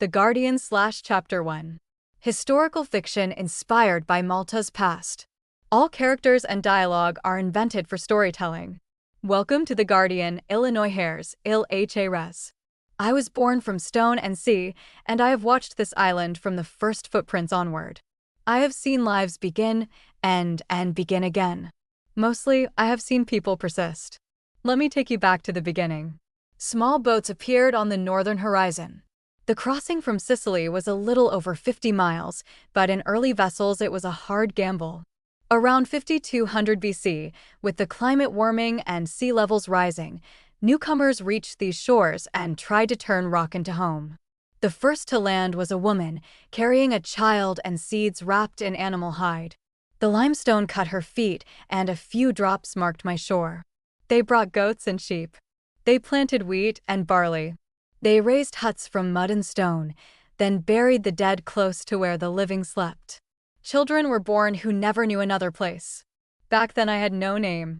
The Guardian / Chapter 1. Historical fiction inspired by Malta's past. All characters and dialogue are invented for storytelling. Welcome to The Guardian, Il Hares, Il Hares. I was born from stone and sea, and I have watched this island from the first footprints onward. I have seen lives begin, end, and begin again. Mostly, I have seen people persist. Let me take you back to the beginning. Small boats appeared on the northern horizon. The crossing from Sicily was a little over 50 miles, but in early vessels it was a hard gamble. Around 5200 BC, with the climate warming and sea levels rising, newcomers reached these shores and tried to turn rock into home. The first to land was a woman, carrying a child and seeds wrapped in animal hide. The limestone cut her feet, and a few drops marked my shore. They brought goats and sheep. They planted wheat and barley. They raised huts from mud and stone, then buried the dead close to where the living slept. Children were born who never knew another place. Back then I had no name.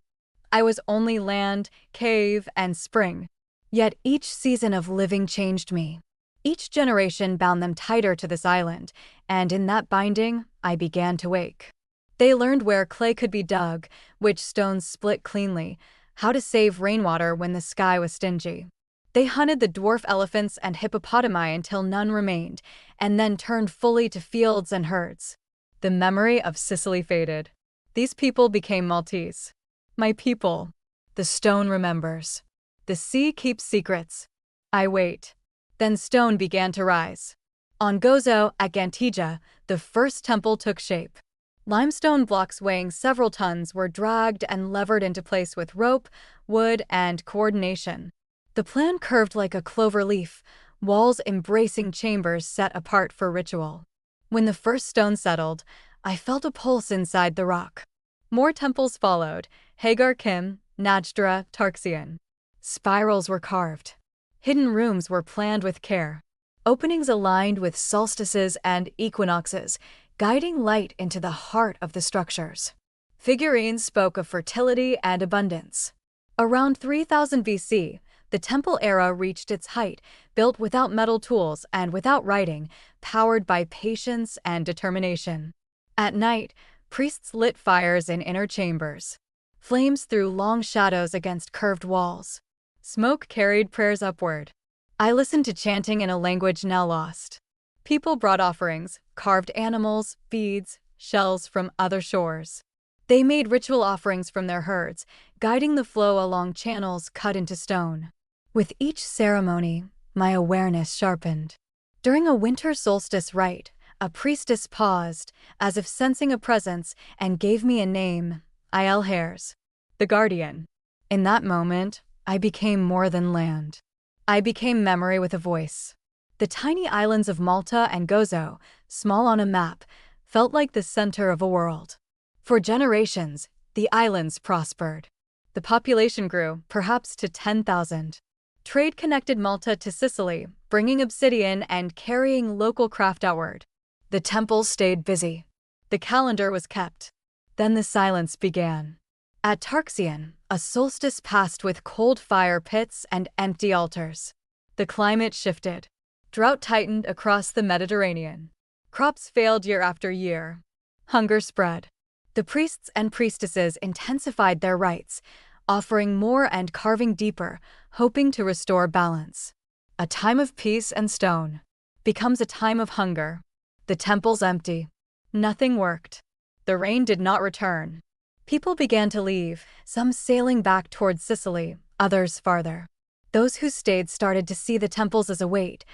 I was only land, cave, and spring. Yet each season of living changed me. Each generation bound them tighter to this island, and in that binding, I began to wake. They learned where clay could be dug, which stones split cleanly, how to save rainwater when the sky was stingy. They hunted the dwarf elephants and hippopotami until none remained, and then turned fully to fields and herds. The memory of Sicily faded. These people became Maltese. My people. The stone remembers. The sea keeps secrets. I wait. Then stone began to rise. On Gozo, at Gantija, the first temple took shape. Limestone blocks weighing several tons were dragged and levered into place with rope, wood, and coordination. The plan curved like a clover leaf, walls embracing chambers set apart for ritual. When the first stone settled, I felt a pulse inside the rock. More temples followed: Hagar Kim, Najdra, Tarxian. Spirals were carved. Hidden rooms were planned with care. Openings aligned with solstices and equinoxes, guiding light into the heart of the structures. Figurines spoke of fertility and abundance. Around 3000 BC, the temple era reached its height, built without metal tools and without writing, powered by patience and determination. At night, priests lit fires in inner chambers. Flames threw long shadows against curved walls. Smoke carried prayers upward. I listened to chanting in a language now lost. People brought offerings, carved animals, beads, shells from other shores. They made ritual offerings from their herds, guiding the flow along channels cut into stone. With each ceremony, my awareness sharpened. During a winter solstice rite, a priestess paused, as if sensing a presence, and gave me a name: Il Hares, the Guardian. In that moment, I became more than land. I became memory with a voice. The tiny islands of Malta and Gozo, small on a map, felt like the center of a world. For generations, the islands prospered. The population grew, perhaps to 10,000. Trade connected Malta to Sicily, bringing obsidian and carrying local craft outward. The temples stayed busy. The calendar was kept. Then the silence began. At Tarxian, a solstice passed with cold fire pits and empty altars. The climate shifted. Drought tightened across the Mediterranean. Crops failed year after year. Hunger spread. The priests and priestesses intensified their rites, offering more and carving deeper, hoping to restore balance. A time of peace and stone becomes a time of hunger. The temples empty. Nothing worked. The rain did not return. People began to leave, some sailing back towards Sicily, others farther. Those who stayed started to see the temples as a weight,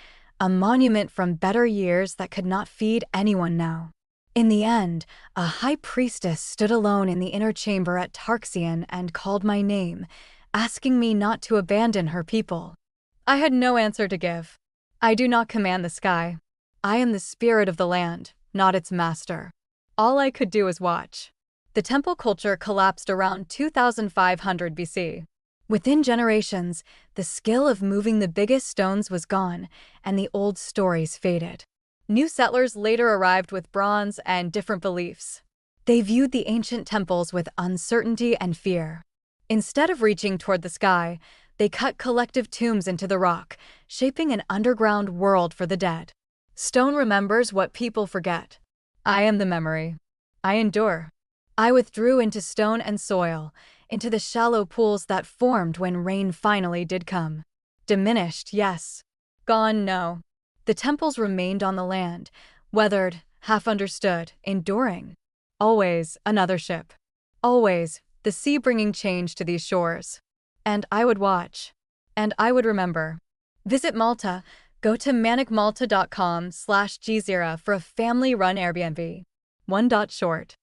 a monument from better years that could not feed anyone now. In the end, a high priestess stood alone in the inner chamber at Tarxian and called my name, asking me not to abandon her people. I had no answer to give. I do not command the sky. I am the spirit of the land, not its master. All I could do was watch. The temple culture collapsed around 2500 BC. Within generations, the skill of moving the biggest stones was gone, and the old stories faded. New settlers later arrived with bronze and different beliefs. They viewed the ancient temples with uncertainty and fear. Instead of reaching toward the sky, They cut collective tombs into the rock, shaping an underground world for the dead. Stone remembers what people forget. I am the memory. I endure. I withdrew into stone and soil, into the shallow pools that formed when rain finally did come. Diminished, yes. Gone, no. The temples remained on the land, weathered, half understood, enduring. Always another ship. Always the sea bringing change to these shores. And I would watch. And I would remember. Visit Malta. Go to ManicMalta.com/Gzira for a family-run Airbnb. Short.